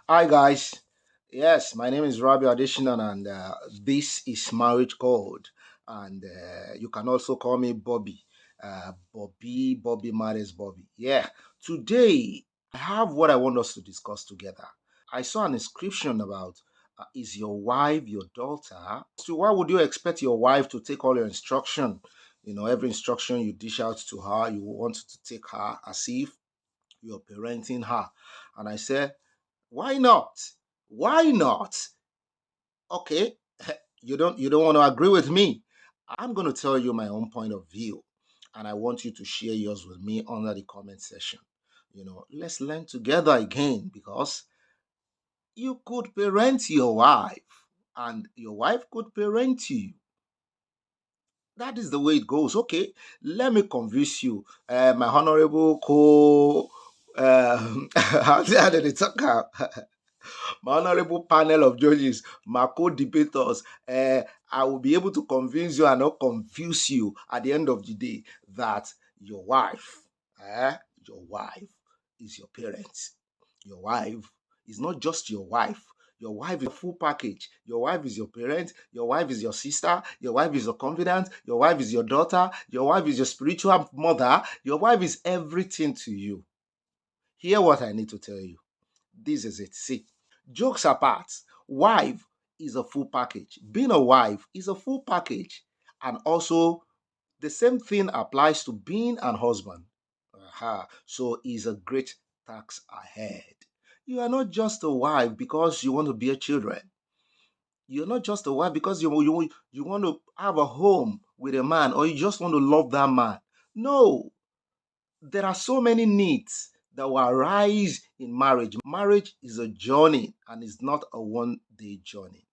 Hi guys. Yes, my name is Rabi Adeshinan and this is Marriage Code. And you can also call me Bobby. Bobby matters Bobby. Yeah. Today I have what I want us to discuss together. I saw an inscription about is your wife your daughter? So why would you expect your wife to take all your instruction? Every instruction you dish out to her, you want to take her as if you're parenting her. And I said, why not? Why not? Okay, you don't want to agree with me. I'm going to tell you my own point of view, and I want you to share yours with me under the comment section. Let's learn together again because you could parent your wife, and your wife could parent you. That is the way it goes. Okay, let me convince you, my honorable co. How did it talk out? My honorable panel of judges, my co-debaters, I will be able to convince you and not confuse you at the end of the day that your wife, eh, your wife is your parent. Your wife is not just your wife. Your wife is a full package. Your wife is your parent. Your wife is your sister. Your wife is your confidant. Your wife is your daughter. Your wife is your spiritual mother. Your wife is everything to you. Hear what I need to tell you. This is it. See, jokes apart, wife is a full package. Being a wife is a full package. And also, the same thing applies to being an husband. So, is a great task ahead. You are not just a wife because you want to bear children. You're not just a wife because you want to have a home with a man or you just want to love that man. No, there are so many needs that will arise in marriage. Marriage is a journey and it's not a one day journey.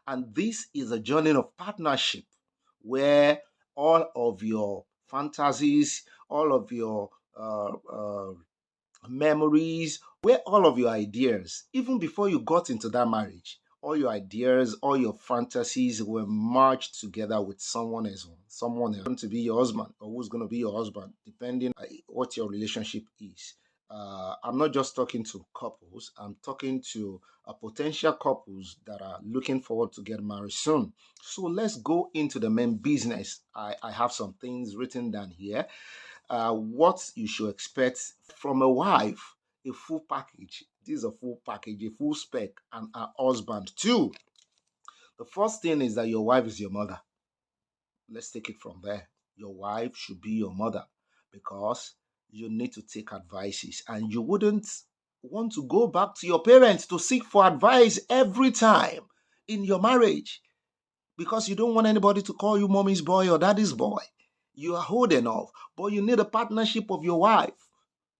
And this is a journey of partnership where all of your fantasies, all of your memories, where all of your ideas, even before you got into that marriage, all your ideas, all your fantasies were merged together with someone else to be your husband or who's going to be your husband, depending on what your relationship is. I'm not just talking to couples, I'm talking to potential couples that are looking forward to get married soon. So let's go into the main business. I have some things written down here what you should expect from a wife, a full package. This is a full package, a full spec, and a husband too. The first thing is that your wife is your mother. Let's take it from there. Your wife should be your mother because you need to take advices and you wouldn't want to go back to your parents to seek for advice every time in your marriage because you don't want anybody to call you mommy's boy or daddy's boy. You are old enough, but you need a partnership of your wife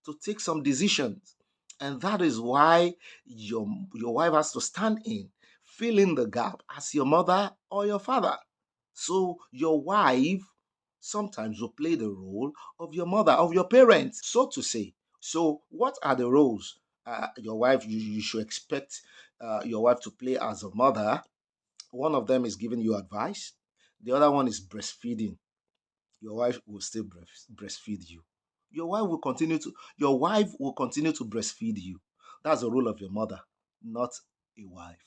to take some decisions. And that is why your wife has to stand in, fill in the gap as your mother or your father. So your wife sometimes will play the role of your mother, of your parent, so to say. So what are the roles your wife you should expect your wife to play as a mother? One of them is giving you advice. The other one is breastfeeding. Your wife will still breastfeed you. Your wife will continue to breastfeed you. That's the role of your mother, not a wife.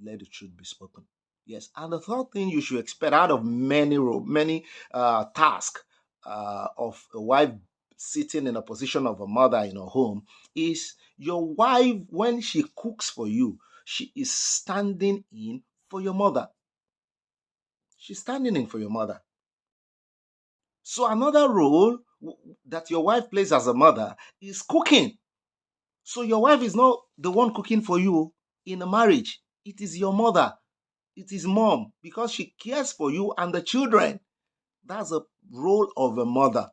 Let the truth be spoken. Yes, and the third thing you should expect out of many tasks of a wife sitting in a position of a mother in a home is your wife when she cooks for you, she is standing in for your mother. She's standing in for your mother. So another role that your wife plays as a mother is cooking. So your wife is not the one cooking for you in a marriage. It is your mother. It is mom because she cares for you and the children. That's a role of a mother.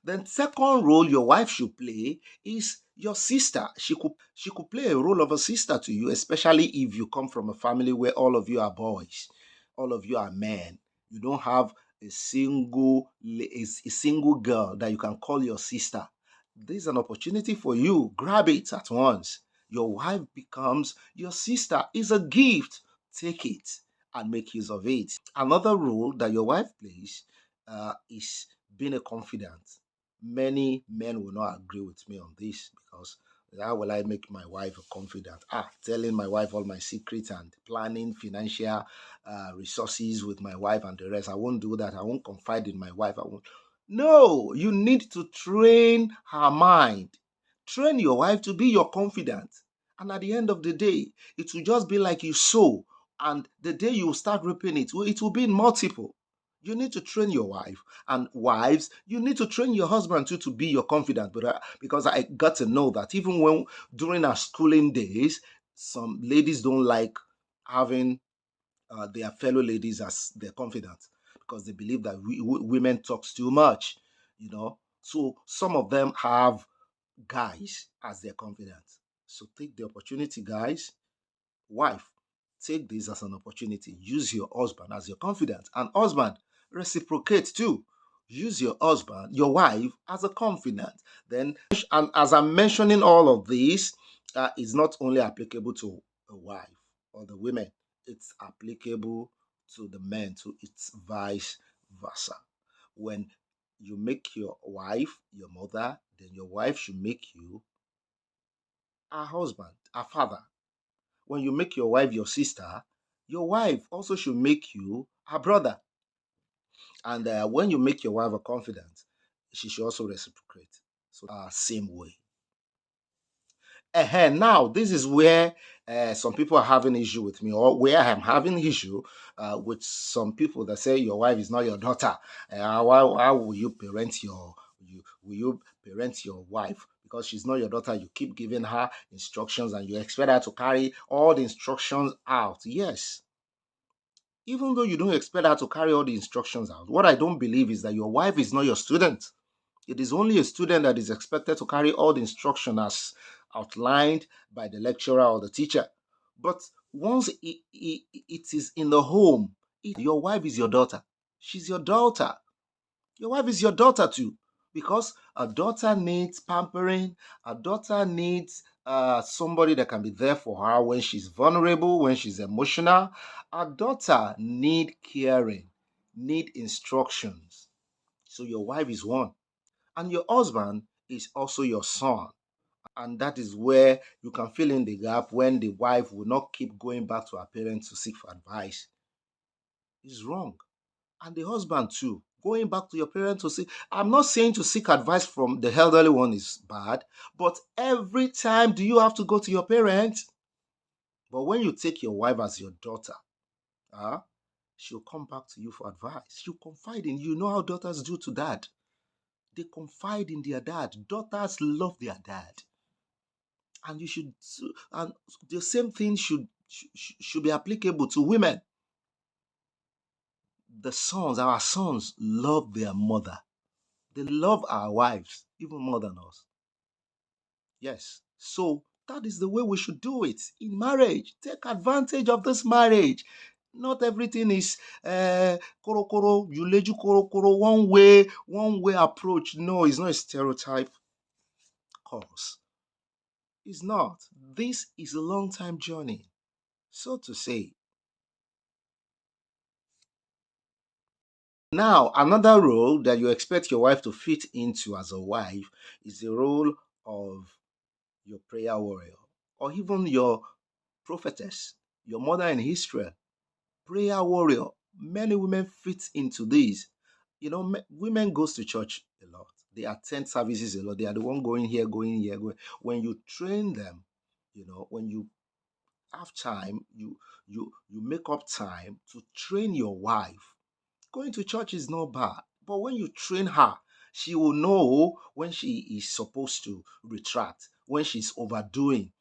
Then second role your wife should play is your sister. She could play a role of a sister to you, especially if you come from a family where all of you are boys, all of you are men. You don't have a single girl that you can call your sister. This is an opportunity for you. Grab it at once. Your wife becomes your sister. It's a gift. Take it and make use of it. Another role that your wife plays is being a confidant. Many men will not agree with me on this because How will I make my wife a confidant? Telling my wife all my secrets and planning financial resources with my wife and the rest. I won't do that. I won't confide in my wife. I won't. No, you need to train her mind. Train your wife to be your confidant. And at the end of the day, it will just be like you sow. And the day you start reaping it will be in multiple. You need to train your wife. And wives, you need to train your husband too to be your confidant. But because I got to know that even when during our schooling days, some ladies don't like having their fellow ladies as their confidant because they believe that women talks too much, you know. So some of them have guys as their confidant. So take the opportunity, guys. Wife, take this as an opportunity. Use your husband as your confidant. And husband, reciprocate too. Use your husband, your wife, as a confidant. Then, and as I'm mentioning all of this, it's not only applicable to a wife or the women, it's applicable to the men, to it's vice versa. When you make your wife your mother, then your wife should make you a husband, a father. When you make your wife your sister, your wife also should make you her brother. And when you make your wife a confidant, she should also reciprocate. So, same way. Now, this is where some people are having issue with me, or where I'm having issue with some people that say your wife is not your daughter. Why will you parent will you parent your wife because she's not your daughter? You keep giving her instructions and you expect her to carry all the instructions out. Yes, even though you don't expect her to carry all the instructions out, what I don't believe is that your wife is not your student. It is only a student that is expected to carry all the instruction as outlined by the lecturer or the teacher. But once it is in the home, your wife is your daughter. She's your daughter. Your wife is your daughter too, because a daughter needs pampering. A daughter needs somebody that can be there for her when she's vulnerable, when she's emotional. A daughter need caring, need instructions. So your wife is one. And your husband is also your son. And that is where you can fill in the gap when the wife will not keep going back to her parents to seek for advice. It's wrong. And the husband too, going back to your parents to seek. I'm not saying to seek advice from the elderly one is bad, but every time do you have to go to your parents? But when you take your wife as your daughter, uh, she'll come back to you for advice. She'll confide in you. You know how daughters do to dad. They confide in their dad. Daughters love their dad. And you should, and the same thing should be applicable to women. Our sons love their mother. They love our wives even more than us. Yes. So that is the way we should do it in marriage. Take advantage of this marriage. Not everything is koro koro, yuleju koro koro, one way approach. No, it's not a stereotype course. It's not. This is a long time journey. So to say. Now, another role that you expect your wife to fit into as a wife is the role of your prayer warrior or even your prophetess, your mother in Israel, prayer warrior. Many women fit into this. You know, women goes to church a lot. They attend services a lot. They are the one going here, going here, going. When you train them, when you have time, you make up time to train your wife. Going to church is not bad, but when you train her, she will know when she is supposed to retract, when she's overdoing.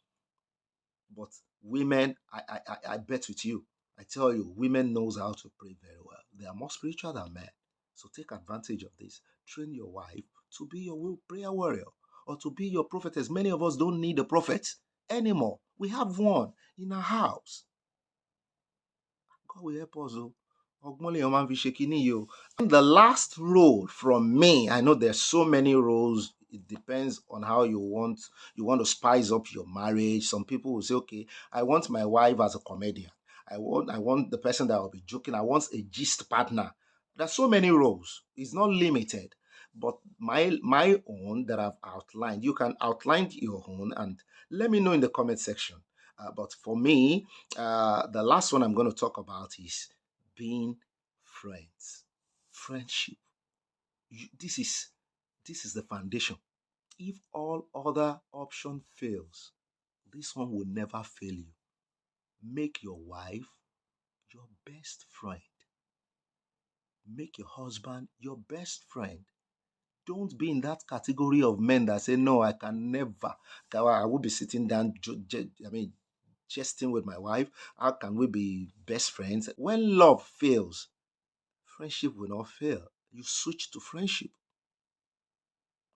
But women, I bet with you, I tell you, women knows how to pray very well. They are more spiritual than men. So take advantage of this. Train your wife to be your prayer warrior or to be your prophetess. Many of us don't need a prophet anymore. We have one in our house. God will help us. And the last role from me, I know there's so many roles. It depends on how you want to spice up your marriage. Some people will say, okay, I want my wife as a comedian. I want the person that will be joking. I want a gist partner. There's so many roles. It's not limited. But my own that I've outlined, you can outline your own and let me know in the comment section. But for me, the last one I'm going to talk about is being friends, friendship. This is the foundation. If all other option fails, this one will never fail you. Make your wife your best friend. Make your husband your best friend. Don't be in that category of men that say, "No, I can never. I will be sitting down, jesting with my wife. How can we be best friends?" When love fails, friendship will not fail. You switch to friendship.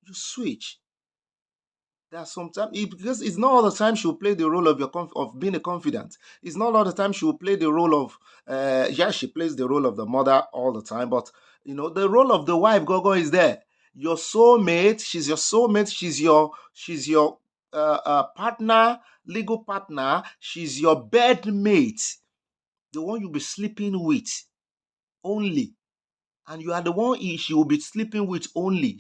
You switch. There are sometimes because it's not all the time she will play the role of of being a confidant. It's not all the time she will play the role of yeah, she plays the role of the mother all the time, but the role of the wife Gogo is there. Your soulmate, she's your soulmate, she's your partner, legal partner, she's your bedmate, the one you'll be sleeping with only, and you are the one she will be sleeping with only.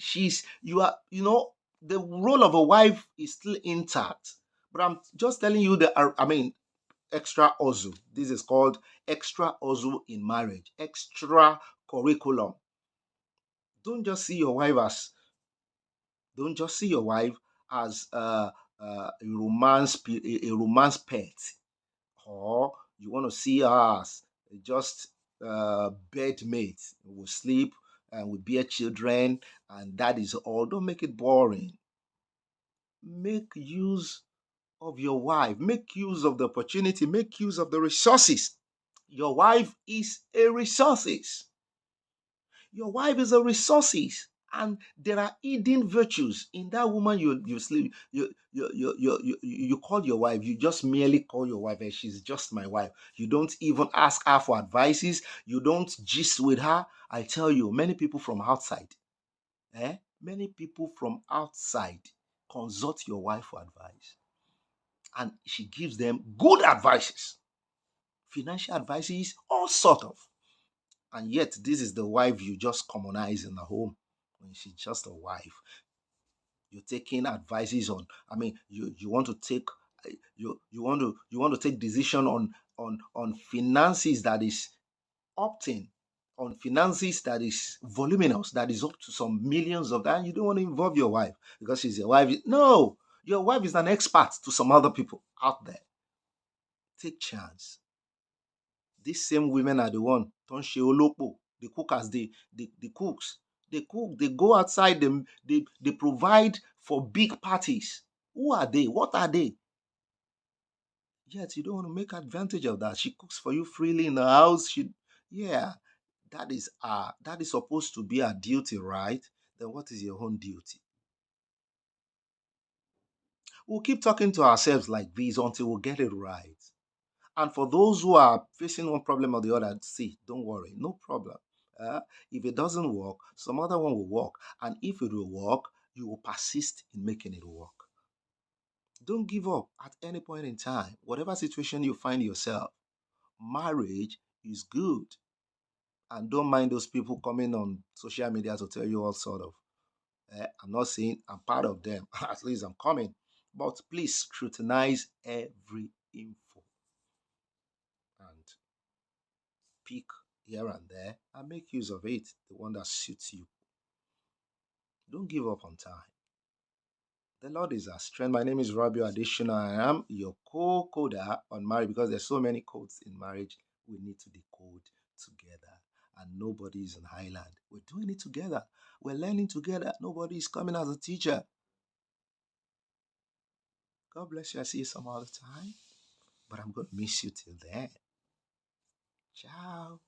The role of a wife is still intact. But I'm just telling you extra ozu. This is called extra ozu in marriage, extra curriculum. Don't just see your wife as don't just see your wife as a romance pet, or you want to see her as just bedmate. We sleep and we bear children, and that is all. Don't make it boring. Make use of your wife. Make use of the opportunity. Make use of the resources. Your wife is a resources. Your wife is a resources. And there are hidden virtues in that woman you sleep you call your wife. You just merely call your wife and she's just my wife. You don't even ask her for advices. You don't gist with her. I tell you, many people from outside, many people from outside consult your wife for advice, and she gives them good advices, financial advices, all sort of. And yet, this is the wife you just commonize in the home when she's just a wife. You're taking advices on. I mean, you want to take you want to take decision on finances that is opting, on finances that is voluminous, that is up to some millions of that. And you don't want to involve your wife because she's your wife. No, your wife is an expert to some other people out there. Take chance. These same women are the one don't she olopo. The cookers, the cooks. They cook, they go outside, they provide for big parties. Who are they? What are they? Yet you don't want to make advantage of that. She cooks for you freely in the house. Yeah, that is supposed to be a duty, right? Then what is your own duty? We'll keep talking to ourselves like this until we get it right. And for those who are facing one problem or the other, see, don't worry, no problem. If it doesn't work, some other one will work. And if it will work, you will persist in making it work. Don't give up at any point in time. Whatever situation you find yourself, marriage is good. And don't mind those people coming on social media to tell you all sort of. I'm not saying I'm part of them. At least I'm coming. But please scrutinize every info and pick here and there and make use of it, the one that suits you. Don't give up on time. The Lord is our strength. My name is Rabbi Additional. I am your co-coder on marriage because there's so many codes in marriage we need to decode together. And nobody is in Highland. We're doing it together. We're learning together. Nobody is coming as a teacher. God bless you. I see you some other time. But I'm going to miss you till then. Ciao.